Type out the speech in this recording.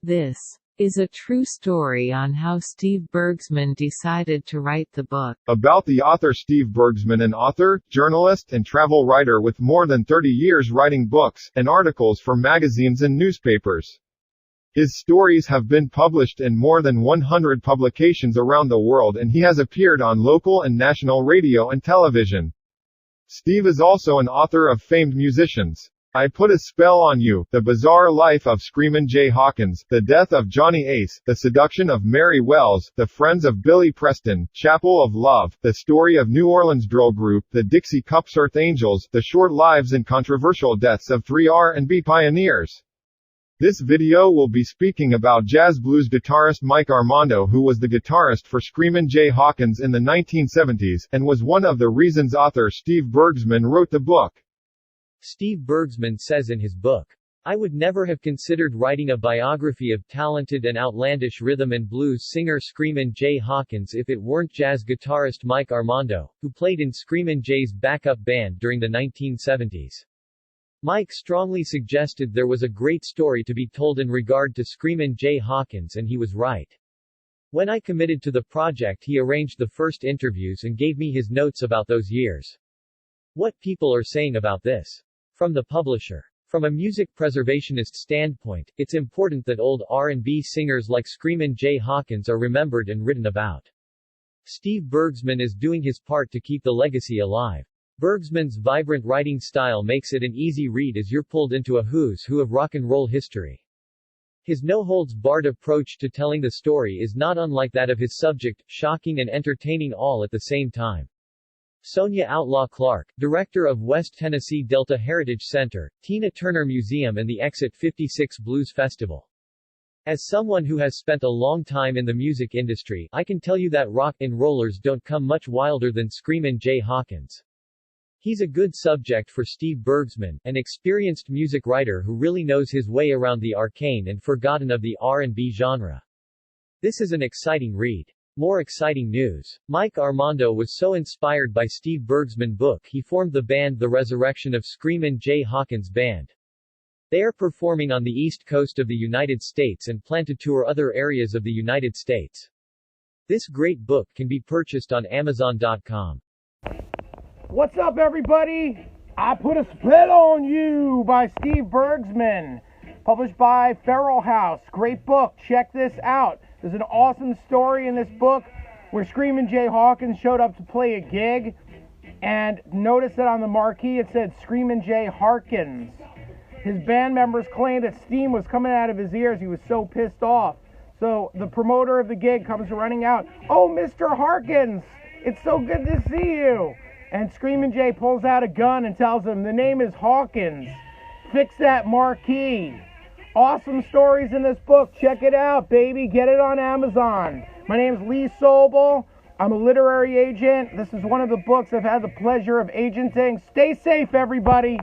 This is a true story on how Steve Bergsman decided to write the book. About the author Steve Bergsman, an author, journalist, and travel writer with more than 30 years writing books and articles for magazines and newspapers. His stories have been published in more than 100 publications around the world, and he has appeared on local and national radio and television. Steve is also an author of famed musicians. I Put a Spell on You, The Bizarre Life of Screamin' Jay Hawkins, The Death of Johnny Ace, The Seduction of Mary Wells, The Friends of Billy Preston, Chapel of Love, The Story of New Orleans Drill Group, The Dixie Cups Earth Angels, The Short Lives and Controversial Deaths of 3 R&B Pioneers. This video will be speaking about jazz blues guitarist Mike Armando, who was the guitarist for Screamin' Jay Hawkins in the 1970s, and was one of the reasons author Steve Bergsman wrote the book. Steve Bergsman says in his book, "I would never have considered writing a biography of talented and outlandish rhythm and blues singer Screamin' Jay Hawkins if it weren't jazz guitarist Mike Armando, who played in Screamin' Jay's backup band during the 1970s. Mike strongly suggested there was a great story to be told in regard to Screamin' Jay Hawkins, and he was right. When I committed to the project, he arranged the first interviews and gave me his notes about those years. What people are saying about this. From the publisher. From a music preservationist standpoint, it's important that old R&B singers like Screamin' Jay Hawkins are remembered and written about. Steve Bergsman is doing his part to keep the legacy alive. Bergsman's vibrant writing style makes it an easy read as you're pulled into a who's who of rock and roll history. His no-holds-barred approach to telling the story is not unlike that of his subject, shocking and entertaining all at the same time. Sonia Outlaw Clark, director of West Tennessee Delta Heritage Center, Tina Turner Museum and the Exit 56 Blues Festival. As someone who has spent a long time in the music industry, I can tell you that rock and rollers don't come much wilder than Screamin' Jay Hawkins. He's a good subject for Steve Bergsman, an experienced music writer who really knows his way around the arcane and forgotten of the R&B genre. This is an exciting read. More exciting news. Mike Armando was so inspired by Steve Bergsman's book he formed the band The Resurrection of Screamin' Jay Hawkins Band. They are performing on the East Coast of the United States and plan to tour other areas of the United States. This great book can be purchased on Amazon.com. What's up, everybody? I Put a Spell on You by Steve Bergsman, published by Feral House. Great book. Check this out. There's an awesome story in this book where Screamin' Jay Hawkins showed up to play a gig, and notice that on the marquee it said Screamin' Jay Harkins. His band members claimed that steam was coming out of his ears. He was so pissed off. So the promoter of the gig comes running out. "Oh, Mr. Harkins, it's so good to see you." And Screamin' Jay pulls out a gun and tells him, "The name is Hawkins. Fix that marquee." Awesome stories in this book. Check it out, baby. Get it on Amazon. My name's Lee Sobel. I'm a literary agent. This is one of the books I've had the pleasure of agenting. Stay safe, everybody.